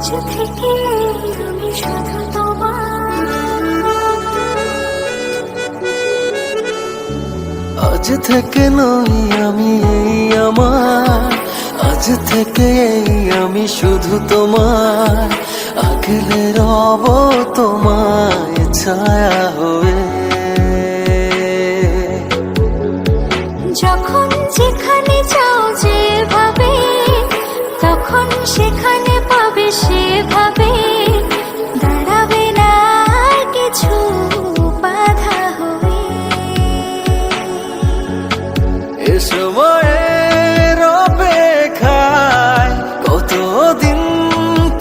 থেকে আমি শুধু তোমার, আজ থেকে নই আমি এই আমার, আজ থেকে এই আমি শুধু তোমার, আগলে রব তোমায় ছায়া হয়ে। যখন যেখানে যাও যেভাবে, তখন সেখানে পাবে সেভাবে, দাঁড়াবে না কিছু বাধা হয়ে। এ সময়ের অপেক্ষায় কতদিন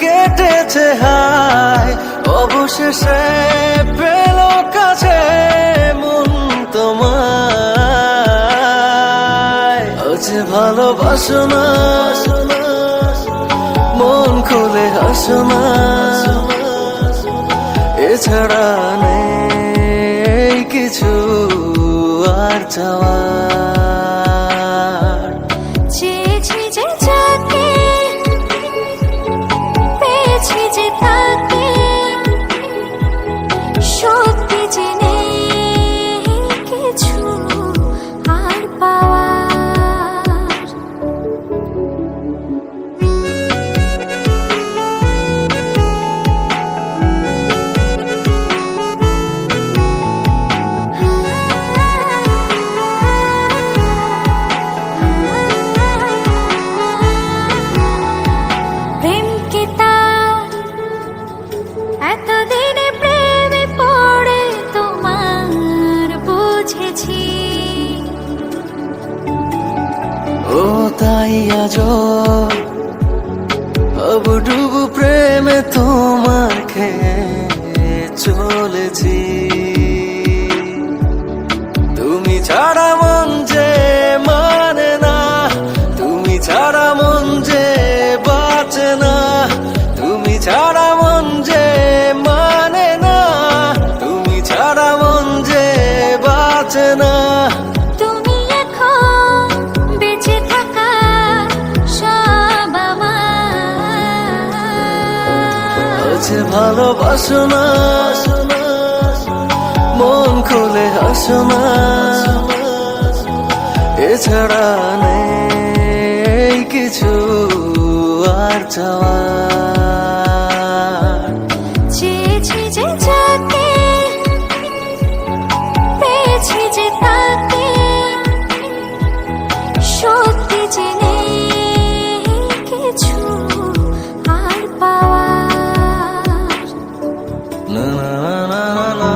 কেটেছে হায়, অবশেষে পেল কাছে মন তোমায়। আজ ভালোবাসো না, মন খুলে হাসো না, এছাড়া নেই কিছু আর চাওয়ার। চেয়েছি যে যাকে, পেয়েছি যে তাকে, সত্যি যে নেই কিছু আর পাওয়ার। প্রেমকে তার এতদিনে প্রেমে পড়ে তোমার বুঝেছি। ও তাই আজো হাবুডুবু প্রেমে তোমার খেয়ে চলেছি। তুমি ছাড়া মন যে মানে না, তুমি ছাড়া মন যে বাঁচে না, তুমি ছাড়া মন যে মানে না, তুমি ছাড়া মন যে বাঁচে না। তুমি এখন বেঁচে থাকা সব আমার। আজ ভালোবাসো না, মন খুলে হাসো না, এছাড়া নেই কিছু আর চাওয়ার। চেয়েছি যে যাকে, পেয়েছি যে তাকে, সত্যি যে নেই কিছু আর পাওয়ার। না না না না না।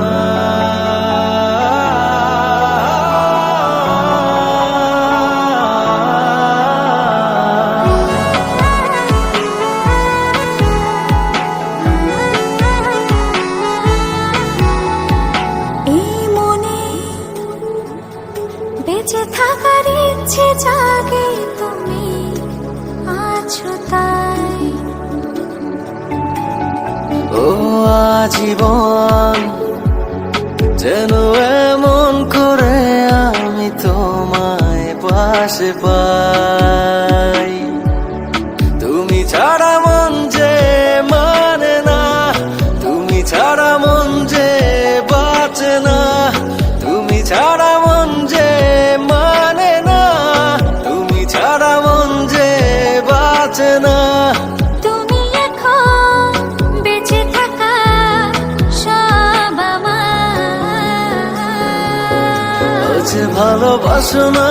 এই মনে বেঁচে থাকার ইচ্ছে জাগে, তুমি আছো তাই। ও আজীবন যেন এমন করে আমি তোমায় পাশে পাই। তুমি ছাড়া মন যে মানে না, তুমি ছাড়া মন যে বাঁচে না, তুমি ছাড়া মন যে মানে না, তুমি ছাড়া মন যে বাঁচে না। তুমি এখন বেঁচে থাকা সব আমার। আজ ভালোবাসো না,